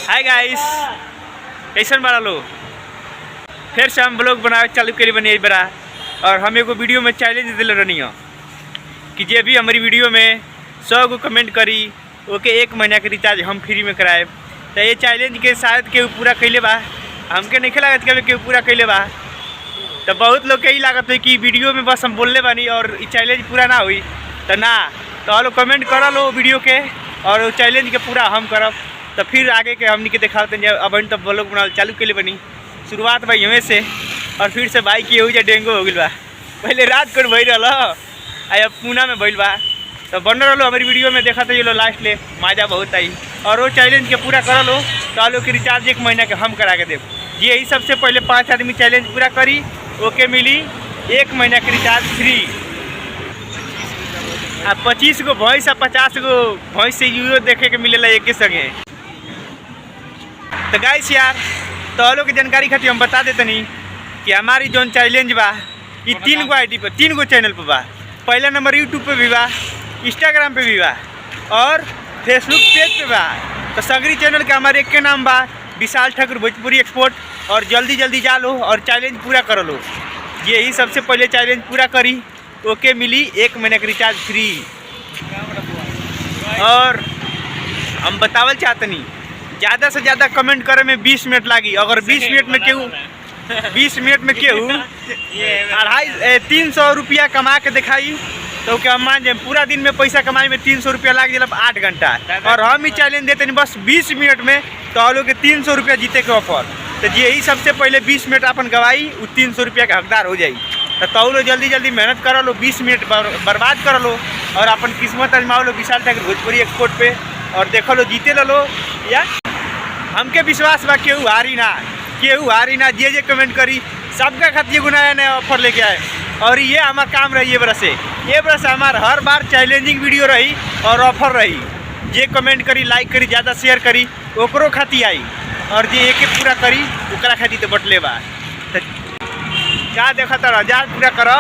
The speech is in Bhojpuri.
हाय गाइस, कैसन बड़ा लो। फिर से हम ब्लॉग बनावे चालू करी बनी बड़ा। और हम एगो वीडियो में चैलेंज दिल रही कि जे भी हमारी वीडियो में 100 गो कमेंट करी ओके 1 महीना के रिचार्ज हम फ्री में कराए। तो ये चैलेंज के शायद केहू पूरा कैले बा, हमके नहीं लागत कि केहू पूरा कैले बा। तो बहुत लोग के ही लागत है कि वीडियो में बस हम बोलने बानी और ये चैलेंज पूरा ना हुई। तो ना, तो लोग कमेंट करा लो वीडियो के और चैलेंज के पूरा हम करब। तो फिर आगे के हमनी के दिखाते हैं। अब तो ब्लॉग बनाल चालू के लिए बनी शुरुआत भाई हमें से। और फिर से बाइक ये हो जाए डेंगू हो गई बा। पहले रात को भई रहा, अब पूना में भइल बा। तो बन रहा हमारी वीडियो में देखा तो ये लो लास्ट ले मजा बहुत आई। और वो चैलेंज के पूरा करा लो तो लोग के रिचार्ज 1 महीना के हम करा के देव। यही सबसे पहले 5 आदमी चैलेंज पूरा करी ओके मिली 1 महीना के रिचार्ज फ्री। आ 25 गो भैंस आ 50 गो भैंस से यूरो देखे के मिलेला एक के संगे। तो गाइस यार, तो लोग की जानकारी खातिर हम बता देते नहीं कि हमारी जो चैलेंज बा ये 3 गो आईडी पर 3 गो चैनल पर बा। पहला नंबर यूट्यूब पे भी बा, इंस्टाग्राम पे भी बा और फेसबुक पेज पे बा। तो सगरी चैनल का हमारे एक के नाम बा विशाल ठाकुर भोजपुरी एक्सपोर्ट। और जल्दी जल्दी जा लो और चैलेंज पूरा कर लो। यही सबसे पहले चैलेंज पूरा करी ओके मिली 1 महीने का रिचार्ज फ्री। और हम बतावल चाहते नहीं ज़्यादा से ज़्यादा कमेंट करे में 20 मिनट लगी। अगर 20 मिनट में केहू 300 रुपया कमा के दिखाई तो क्या हम मान जाए पूरा दिन में पैसा कमाई में 300 रुपया लग जाए 8 घंटा। और हम ही चैलेंज देते नहीं बस 20 मिनट में तो लोग के 300 रुपया जीते के ऑफर। तो यही सबसे पहले 20 मिनट अपन गवाई वो 300 रुपया के हकदार हो जाई। तो लो जल्दी जल्दी मेहनत करो लो, 20 मिनट बर्बाद कर लो और अपन किस्मत आजमाओ लो विशाल ठाकुर भोजपुरी एक्सपोर्ट पे। और देखो लो जीते लो या हमके विश्वास बा केहू हारी ना। जे कमेंट करी सबका खातिर एगो नया नया ऑफर लेके आए। और ये हमारा काम रही ये बरस हमार हर बार चैलेंजिंग वीडियो रही और ऑफर रही। जे कमेंट करी, लाइक करी, ज़्यादा शेयर करी ओकरो खातिर आई। और जे एक पूरा करी ओकरा खातिर तो बटले बा। क्या देखा था जा पूरा करो।